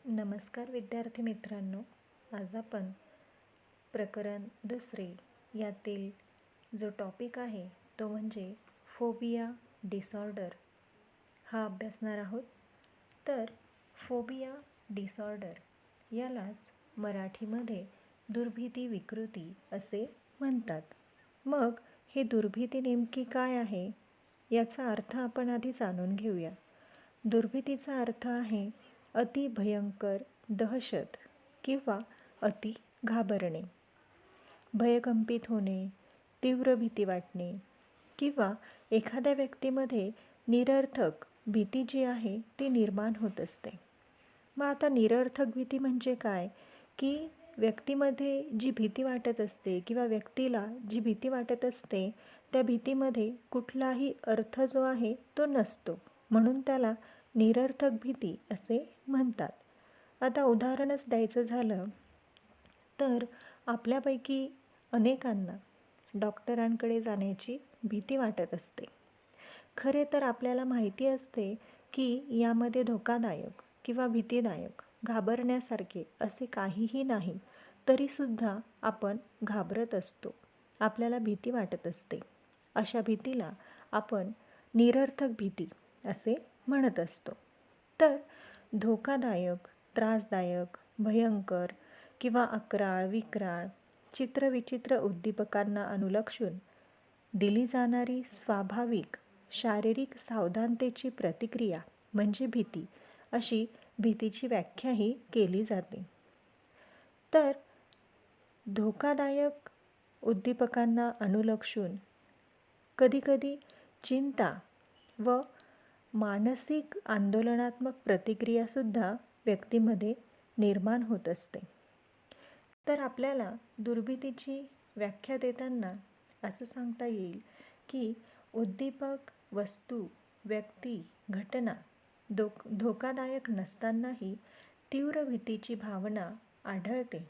नमस्कार विद्यार्थी मित्रांनो, आज आपण प्रकरण 2 यातील जो टॉपिक आहे तो म्हणजे फोबिया डिसऑर्डर हा अभ्यासणार आहोत. तर फोबिया डिसऑर्डर यालाच मराठीमध्ये दुर्भीती विकृती असे म्हणतात. मग ही दुर्भीती नेमकी काय आहे याचा अर्थ आपण आधी जाणून घेऊया. दुर्भीतीचा अर्थ आहे अति भयंकर दहशत किंवा अति घाबरणे, भयकंपित होणे, तीव्र भीती वाटणे किंवा एखाद्या व्यक्तीमध्ये निरर्थक भीती जी आहे ती निर्माण होत असते. मग आता निरर्थक भीती म्हणजे काय की व्यक्तीमध्ये जी भीती वाटत असते किंवा व्यक्तीला जी भीती वाटत असते त्या भीतीमध्ये कुठलाही अर्थ जो आहे तो नसतो, म्हणून त्याला निरर्थक भीती असे म्हणतात. आता उदाहरणच द्यायचं झालं तर आपल्यापैकी अनेकांना डॉक्टरांकडे जाण्याची भीती वाटत असते. खरे तर आपल्याला माहिती असते की यामध्ये धोकादायक किंवा भीतीदायक घाबरण्यासारखे असे काहीही नाही, तरीसुद्धा आपण घाबरत असतो, आपल्याला भीती वाटत असते. अशा भीतीला आपण निरर्थक भीती असे म्हणत असतो. तर धोकादायक, त्रासदायक, भयंकर किंवा अक्राळ विक्राळ चित्रविचित्र उद्दीपकांना अनुलक्षून दिली जाणारी स्वाभाविक शारीरिक सावधानतेची प्रतिक्रिया म्हणजे भीती, अशी भीतीची व्याख्याही केली जाते. तर धोकादायक उद्दीपकांना अनुलक्षून कधीकधी चिंता व मानसिक आंदोलनात्मक प्रतिक्रियासुद्धा व्यक्तीमध्ये निर्माण होत असते. तर आपल्याला दुर्भीतीची व्याख्या देताना असं सांगता येईल की उद्दीपक, वस्तू, व्यक्ती, घटना धोकादायक नसतानाही तीव्र भीतीची भावना आढळते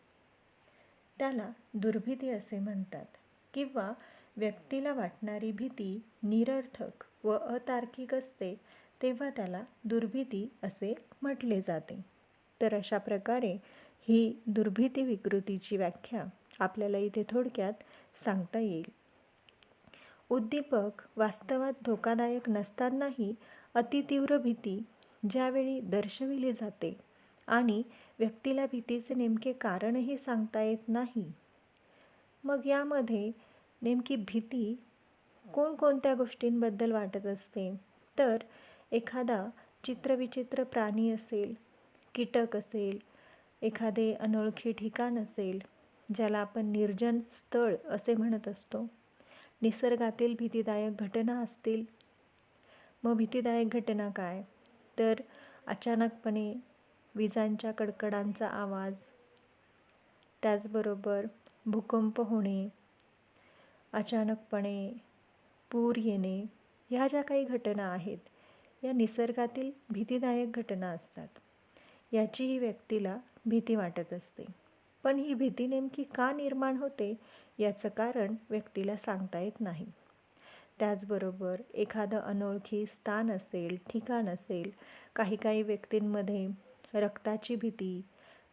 त्याला दुर्भीती असे म्हणतात, किंवा व्यक्तीला वाटणारी भीती निरर्थक व अतार्किक असते तेव्हा त्याला दुर्भीती असे म्हटले जाते. तर अशा प्रकारे ही दुर्भीती विकृतीची व्याख्या आपल्याला इथे थोडक्यात सांगता येईल. उद्दीपक वास्तवात धोकादायक नसतानाही अतितीव्र भीती ज्यावेळी दर्शविली जाते आणि व्यक्तीला भीतीचे नेमके कारणही सांगता येत नाही, मग यामध्ये नेमकी भीती कोणकोणत्या गोष्टींबद्दल वाटत असते, तर एखादा चित्रविचित्र प्राणी असेल, कीटक असेल, एखादे अनोळखी ठिकाण असेल ज्याला आपण निर्जन स्थळ असे म्हणत असतो, निसर्गातील भीतीदायक घटना असतील. मग भीतीदायक घटना काय, तर अचानकपणे विजांच्या कडकडांचा आवाज, त्याचबरोबर भूकंप होणे, अचानकपणे पूर येणे, ह्या ज्या काही घटना आहेत या निसर्गातील भीतीदायक घटना असतात. याचीही व्यक्तीला भीती वाटत असते, पण ही भीती नेमकी का निर्माण होते याचं कारण व्यक्तीला सांगता येत नाही. त्याचबरोबर एखादं अनोळखी स्थान असेल, ठिकाण असेल, काही व्यक्तींमध्ये रक्ताची भीती,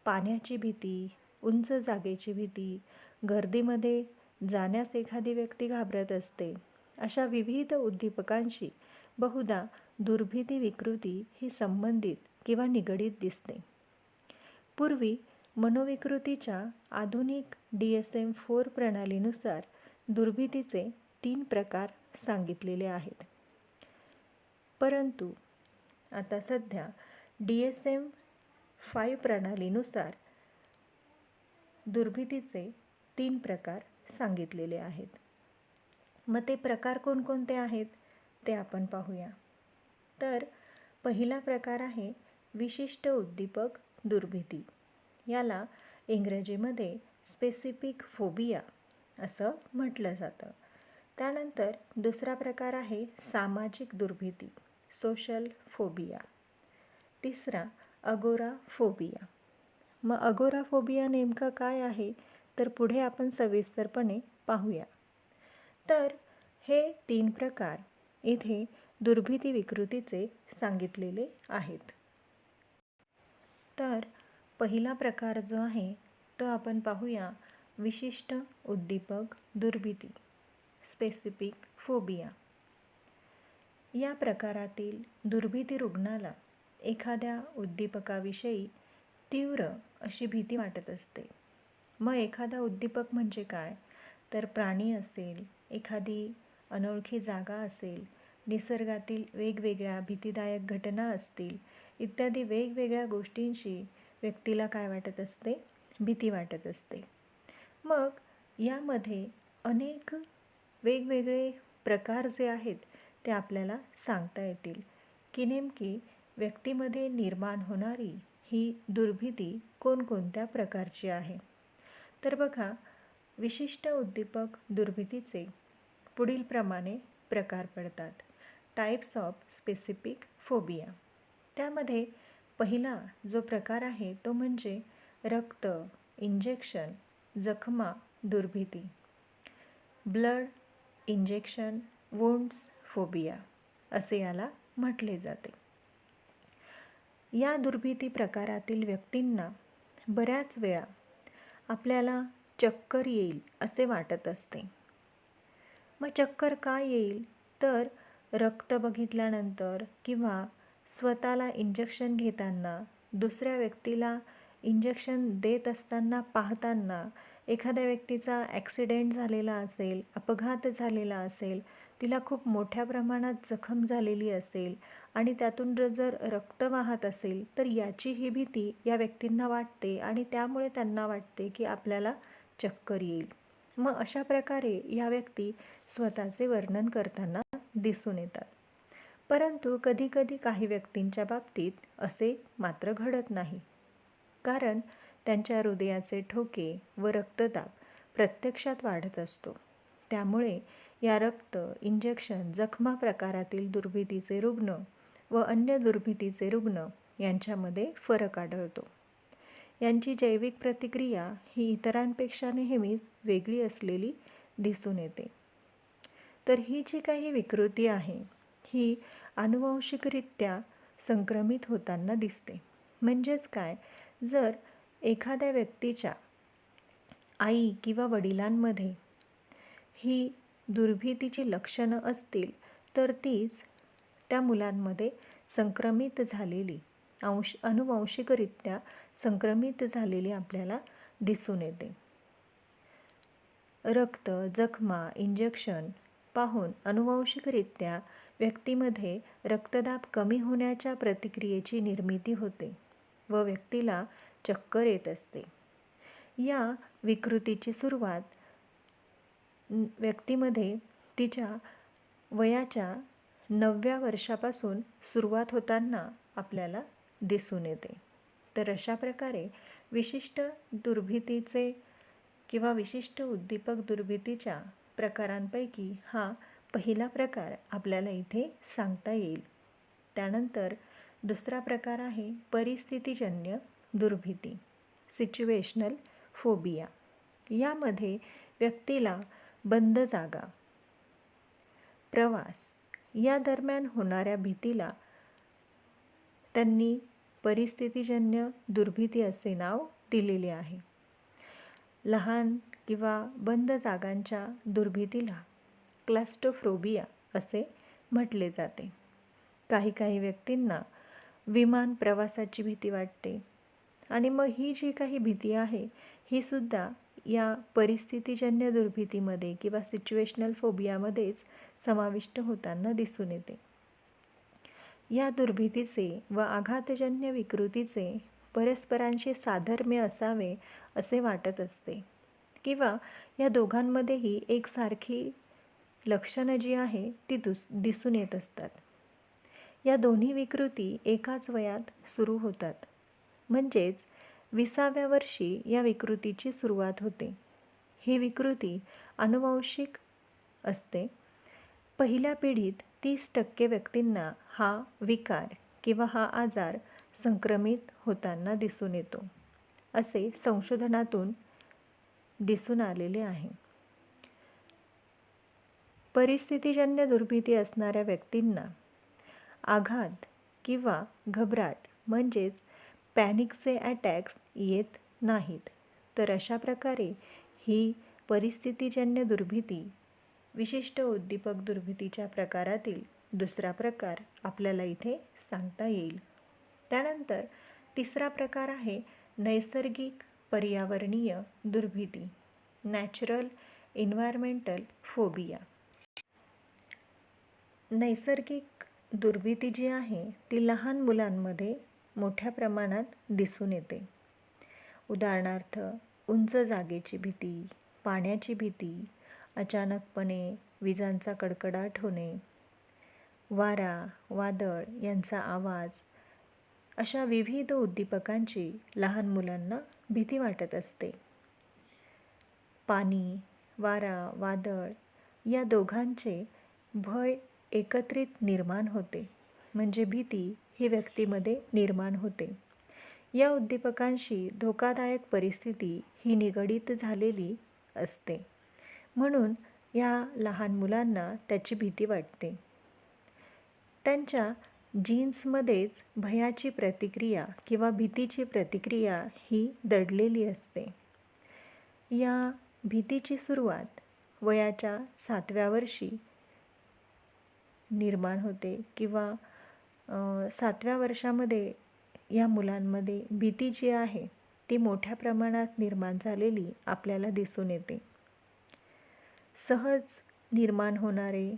पाण्याची भीती, उंच जागेची भीती, गर्दीमध्ये जाण्यास एखादी व्यक्ती घाबरत असते. अशा विविध उद्दीपकांशी बहुधा दुर्भीती विकृती ही संबंधित किंवा निगडीत दिसते. पूर्वी मनोविकृतीच्या आधुनिक DSM-4 प्रणालीनुसार दुर्भीतीचे 3 प्रकार सांगितलेले आहेत. परंतु आता सध्या DSM-5 प्रणालीनुसार दुर्भीतीचे 3 प्रकार सांगितलेले आहेत. मग ते प्रकार कोणकोणते आहेत ते आपण पाहूया. तर पहिला प्रकार आहे विशिष्ट उद्दीपक दुर्भीती. याला इंग्रजीमध्ये स्पेसिफिक फोबिया असं म्हटलं जातं. त्यानंतर दुसरा प्रकार आहे सामाजिक दुर्भीती, सोशल फोबिया. तिसरा अगोराफोबिया. मग अगोराफोबिया नेमकं काय आहे तर पुढे आपण सविस्तरपणे पाहूया. तर हे 3 प्रकार इथे दुर्भीती विकृतीचे सांगितलेले आहेत. तर पहिला प्रकार जो आहे तो आपण पाहूया विशिष्ट उद्दीपक दुर्भीती, स्पेसिफिक फोबिया. या प्रकारातील दुर्भीती रुग्णाला एखाद्या उद्दीपकाविषयी तीव्र अशी भीती वाटत असते. मग एखादा उद्दीपक म्हणजे काय, तर प्राणी असेल, एखादी अनोळखी जागा असेल, निसर्गातील वेगवेगळ्या भीतीदायक घटना असतील, इत्यादी वेगवेगळ्या गोष्टींशी व्यक्तीला काय वाटत असते, भीती वाटत असते. मग यामध्ये अनेक वेगवेगळे प्रकार जे आहेत ते आपल्याला सांगता येतील की नेमकी व्यक्तीमध्ये निर्माण होणारी ही दुर्भीती कोणकोणत्या प्रकारची आहे. तर बघा, विशिष्ट उद्दीपक दुर्भीतीचे पुढील प्रमाणे प्रकार पडतात. Types of specific phobia. त्यामध्ये पहिला जो प्रकार आहे तो म्हणजे रक्त, इंजेक्शन, जखमा दुर्भीती. ब्लड इंजेक्शन वुंड्स फोबिया असे याला म्हटले जाते. या दुर्भीती प्रकारातील व्यक्तींना बऱ्याच वेळा आपल्याला चक्कर येईल असे वाटत असते. मग चक्कर का येईल, तर रक्त बघितल्यानंतर किंवा स्वतःला इंजेक्शन घेताना, दुसऱ्या व्यक्तीला इंजेक्शन देत असताना पाहताना, एखाद्या व्यक्तीचा ॲक्सिडेंट झालेला असेल, अपघात झालेला असेल, तिला खूप मोठ्या प्रमाणात जखम झालेली असेल आणि त्यातून जर रक्त वाहत असेल तर याची ही भीती या व्यक्तींना वाटते आणि त्यामुळे त्यांना वाटते की आपल्याला चक्कर येईल. मग अशा प्रकारे या व्यक्ती स्वतःचे वर्णन करताना दिसून येतात. परंतु कधीकधी काही व्यक्तींच्या बाबतीत असे मात्र घडत नाही, कारण त्यांच्या हृदयाचे ठोके व रक्तदाब प्रत्यक्षात वाढत असतो. त्यामुळे या रक्त, इंजेक्शन, जखमा प्रकारातील दुर्भीतीचे रुग्ण व अन्य दुर्भीतीचे रुग्ण यांच्यामध्ये फरक आढळतो. यांची जैविक प्रतिक्रिया ही इतरांपेक्षा नेहमीच वेगळी असलेली दिसून येते. तर ही जी काही विकृती आहे ही आनुवंशिकरित्या संक्रमित होताना दिसते. म्हणजेच काय, जर एखाद्या व्यक्तीच्या आई किंवा वडिलांमध्ये ही दुर्भीतीची लक्षणं असतील तर तीच त्या मुलांमध्ये संक्रमित झालेली, आनुवंशिकरित्या संक्रमित झालेली आपल्याला दिसून येते. रक्त, जखमा, इंजेक्शन पाहून आनुवंशिकरित्या व्यक्तीमध्ये रक्तदाब कमी होण्याच्या प्रतिक्रियेची निर्मिती होते व व्यक्तीला चक्कर येत असते. या विकृतीची सुरुवात व्यक्तीमध्ये तिच्या वयाच्या 9व्या वर्षापासून सुरुवात होताना आपल्याला दिसून येते. तर अशा प्रकारे विशिष्ट दुर्भीतीचे किंवा विशिष्ट उद्दीपक दुर्भीतीच्या प्रकारांपैकी हा पहिला प्रकार आपल्याला इथे सांगता येईल. त्यानंतर दुसरा प्रकार आहे परिस्थितीजन्य दुर्भीती, सिच्युएशनल फोबिया. यामध्ये व्यक्तीला बंद जागा, प्रवास या दरम्यान होणाऱ्या भीतीला त्यांनी परिस्थितीजन्य दुर्भीती असे नाव दिलेले आहे. लहान किंवा बंद जागांच्या दुर्भीतीला क्लॅस्ट्रोफोबिया असे म्हटले जाते. काही व्यक्तींना विमान प्रवासाची भीती वाटते आणि मग ही जी काही भीती आहे ही सुद्धा या परिस्थितीजन्य दुर्भीतीमध्ये किंवा सिच्युएशनल फोबियामध्येच समाविष्ट होताना दिसून येते. या दुर्भीतीचे व आघातजन्य विकृतीचे परस्परांशी साधर्म्य असावे असे वाटत असते किंवा या दोघांमध्येही एकसारखी लक्षणं जी आहे ती दिसून येत असतात. या दोन्ही विकृती एकाच वयात सुरू होतात, म्हणजेच 20व्या वर्षी या विकृतीची सुरुवात होते. ही विकृती आनुवंशिक असते. पहिल्या पिढीत 30% व्यक्तींना हा विकार किंवा हा आजार संक्रमित होताना दिसून येतो, असे संशोधनातून दिसून आलेले आहे. परिस्थितीजन्य दुर्भीती असणाऱ्या व्यक्तींना आघात किंवा घबराट म्हणजेच पॅनिकचे अटॅक्स येत नाहीत. तर अशा प्रकारे ही परिस्थितीजन्य दुर्भीती विशिष्ट उद्दीपक दुर्भीतीच्या प्रकारातील दुसरा प्रकार आपल्याला इथे सांगता येईल. त्यानंतर तिसरा प्रकार आहे नैसर्गिक पर्यावरणीय दुर्भीती, नॅचरल एन्व्हायरमेंटल फोबिया. नैसर्गिक दुर्भीती जी आहे ती लहान मुलांमध्ये मोठ्या प्रमाणात दिसून येते. उदाहरणार्थ उंच जागेची भीती, पाण्याची भीती, अचानकपणे विजांचा कडकडाट होणे, वारा, वादळ यांचा आवाज, अशा विविध उद्दीपकांची लहान मुलांना भीती वाटत असते. पाणी, वारा, वादळ या दोघांचे भय एकत्रित निर्माण होते, म्हणजे भीती ही व्यक्तीमध्ये निर्माण होते. या उद्दीपकांशी धोकादायक परिस्थिती ही निगडीत झालेली असते, म्हणून या लहान मुलांना त्याची भीती वाटते. त्यांच्या जीन्समध्येच भयाची प्रतिक्रिया किंवा भीतीची प्रतिक्रिया ही दडलेली असते. या भीतीची सुरुवात वयाच्या 7व्या वर्षी निर्माण होते किंवा 7व्या वर्षामध्ये या मुलांमध्ये भीती जी आहे ती मोठ्या प्रमाणात निर्माण झालेली आपल्याला दिसून येते. सहज निर्माण होणारे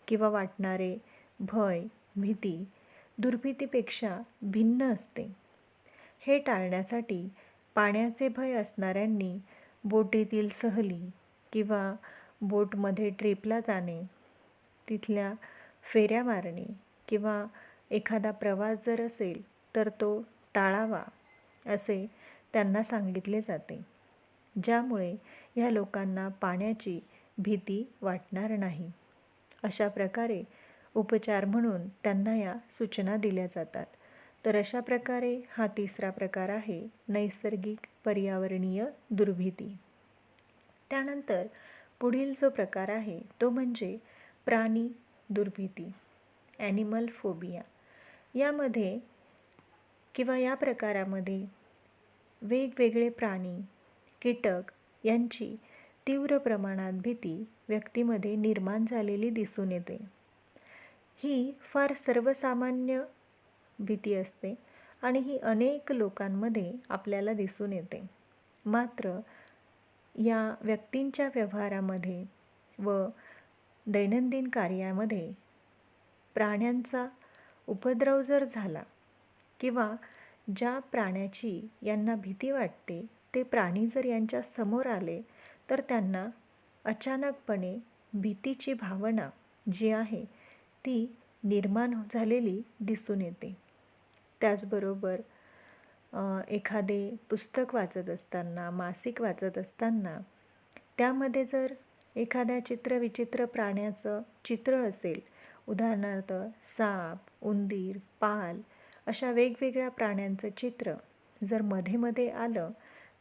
किंवा वाटणारे भय, भीती दुर्भीतीपेक्षा भिन्न असते. हे टाळण्यासाठी पाण्याचे भय असणाऱ्यांनी बोटीतील सहली किंवा बोटमध्ये ट्रिपला जाणे, तिथल्या फेऱ्या मारणे किंवा एखादा प्रवास जर असेल तर तो टाळावा असे त्यांना सांगितले जाते, ज्यामुळे ह्या लोकांना पाण्याची भीती वाटणार नाही. अशा प्रकारे उपचार म्हणून त्यांना या सूचना दिल्या जातात. तर अशा प्रकारे हा तिसरा प्रकार आहे नैसर्गिक पर्यावरणीय दुर्भीती. त्यानंतर पुढील जो प्रकार आहे तो म्हणजे प्राणी दुर्भीती, ॲनिमल फोबिया. यामध्ये किंवा या प्रकारामध्ये वेगवेगळे प्राणी, कीटक यांची तीव्र प्रमाणात भीती व्यक्तीमध्ये निर्माण झालेली दिसून येते. ही फार सर्वसामान्य भीती असते आणि ही अनेक लोकांमध्ये आपल्याला दिसून येते. मात्र या व्यक्तींच्या व्यवहारामध्ये व दैनंदिन कार्यामध्ये प्राण्यांचा उपद्रव जर झाला किंवा ज्या प्राण्याची यांना भीती वाटते ते प्राणी जर यांच्या समोर आले तर त्यांना अचानकपणे भीतीची भावना जी आहे ती निर्माण झालेली दिसून येते. त्याचबरोबर एखादे पुस्तक वाचत असताना, मासिक वाचत असताना त्यामध्ये जर एखाद्या चित्रविचित्र प्राण्याचं चित्र असेल, उदाहरणार्थ साप, उंदीर, पाल अशा वेगवेगळ्या प्राण्यांचं चित्र जर मध्ये मध्ये आलं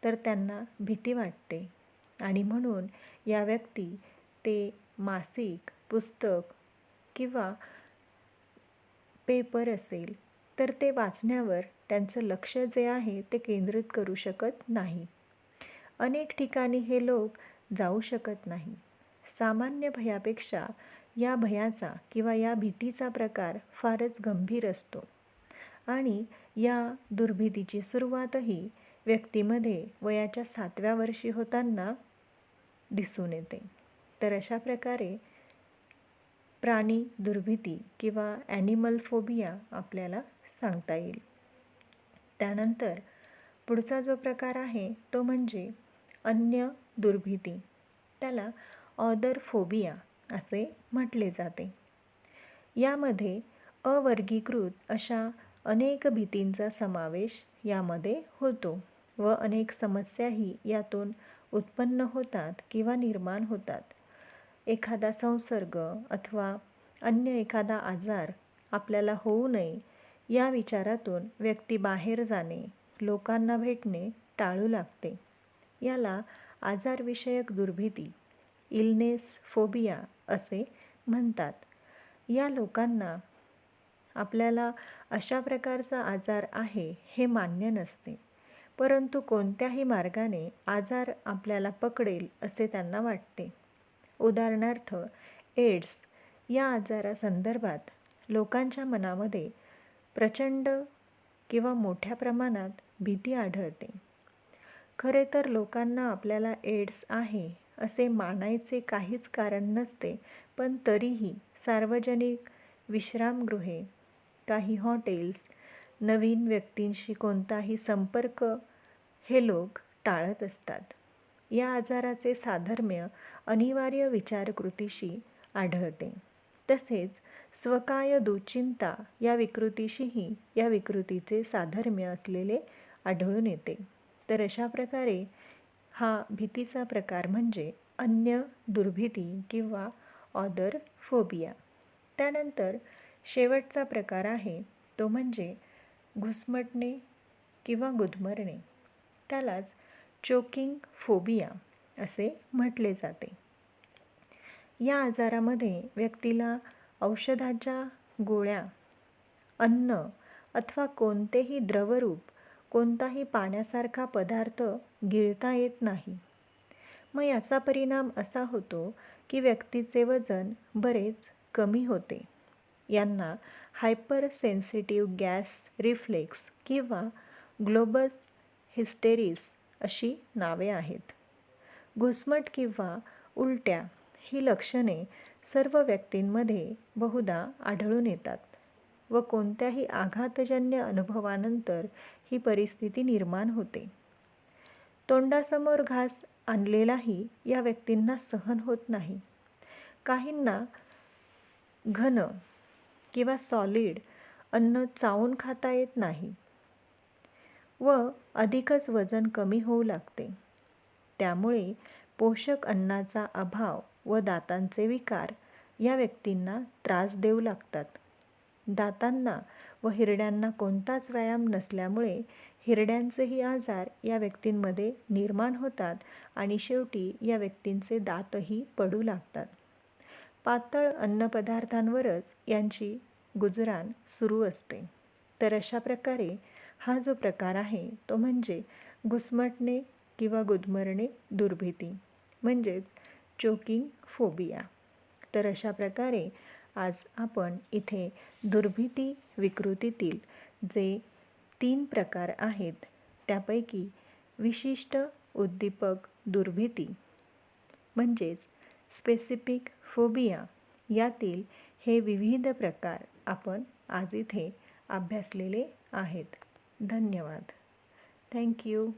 तर त्यांना भीती वाटते आणि म्हणून या व्यक्ती ते मासिक, पुस्तक किंवा पेपर असेल तर ते वाचण्यावर त्यांचं लक्ष जे आहे ते केंद्रित करू शकत नाही. अनेक ठिकाणी हे लोक जाऊ शकत नाही. सामान्य भयापेक्षा या भयाचा किंवा या भीतीचा प्रकार फारच गंभीर असतो आणि या दुर्भीतीची सुरुवातही व्यक्तीमध्ये वयाच्या 7व्या वर्षी होताना दिसून येते. तर अशा प्रकारे प्राणी दुर्भीती किंवा ॲनिमल फोबिया आपल्याला सांगता येईल. त्यानंतर पुढचा जो प्रकार आहे तो म्हणजे अन्य दुर्भीती, त्याला ऑदर फोबिया असे म्हटले जाते. यामध्ये अवर्गीकृत अशा अनेक भीतींचा समावेश यामध्ये होतो व अनेक समस्याही यातून उत्पन्न होतात किंवा निर्माण होतात. एखादा संसर्ग अथवा अन्य एखादा आजार आपल्याला होऊ नये या विचारातून व्यक्ती बाहेर जाणे, लोकांना भेटणे टाळू लागते. याला आजारविषयक दुर्भीती, इलनेस फोबिया असे म्हणतात. या लोकांना आपल्याला अशा प्रकारचा आजार आहे हे मान्य नसते, परंतु कोणत्याही मार्गाने आजार आपल्याला पकडेल असे त्यांना वाटते. उदाहरणार्थ, एड्स या आजारासंदर्भात लोकांच्या मनामध्ये प्रचंड किंवा मोठ्या प्रमाणात भीती आढळते. खरे तर लोकांना आपल्याला एड्स आहे असे मानायचे काहीच कारण नसते, पण तरीही सार्वजनिक विश्रामगृहे, काही हॉटेल्स, नवीन व्यक्तींशी कोणताही संपर्क हे लोक टाळत असतात. या आजाराचे साधर्म्य अनिवार्य विचारकृतीशी आढळते. तसेच स्वकाय दुश्चिंता या विकृतीशीही या विकृतीचे साधर्म्य असलेले आढळून येते. तर अशा प्रकारे हा भीतीचा प्रकार म्हणजे अन्य दुर्भीती किंवा ऑदर फोबिया. त्यानंतर शेवटचा प्रकार आहे तो म्हणजे घुसमटणे किंवा गुदमरणे. त्यालाच चोकिंग फोबिया असे म्हटले जाते. या आजारामध्ये व्यक्तीला औषधाच्या गोळ्या, अन्न अथवा कोणतेही द्रवरूप, कोणताही पाण्यासारखा पदार्थ गिळता येत नाही. मग याचा परिणाम असा होतो की व्यक्तीचे वजन बरेच कमी होते. यांना हायपर सेन्सिटिव्ह गॅस रिफ्लेक्स किंवा ग्लोबस हिस्टेरिस अशी नावे आहेत. घुसमट किंवा उलट्या ही लक्षणे सर्व व्यक्तींमध्ये बहुधा आढळून येतात व कोणत्याही आघातजन्य अनुभवानंतर ही परिस्थिती निर्माण होते. तोंडासमोर घास आणलेलाही या व्यक्तींना सहन होत नाही. काहींना घन किंवा सॉलिड अन्न चावून खाता येत नाही व अधिकच वजन कमी होऊ लागते. त्यामुळे पोषक अन्नाचा अभाव व दातांचे विकार या व्यक्तींना त्रास देऊ लागतात. दातांना व हिरड्यांना कोणताच व्यायाम नसल्यामुळे हिरड्यांचेही आजार या व्यक्तींमध्ये निर्माण होतात आणि शेवटी या व्यक्तींचे दातही पडू लागतात. पातळ अन्नपदार्थांवरच यांची गुजराण सुरू असते. तर अशा प्रकारे हा जो प्रकार आहे तो म्हणजे घुसमटणे किंवा गुदमरणे दुर्भीती म्हणजेच चोकिंग फोबिया. तर अशा प्रकारे आज आपण इथे दुर्भीती विकृतीतील जे 3 प्रकार आहेत त्यापैकी विशिष्ट उद्दीपक दुर्भीती म्हणजेच स्पेसिफिक फोबिया यातील हे विविध प्रकार आपण आज इथे अभ्यासलेले आहेत. धन्यवाद. थँक्यू.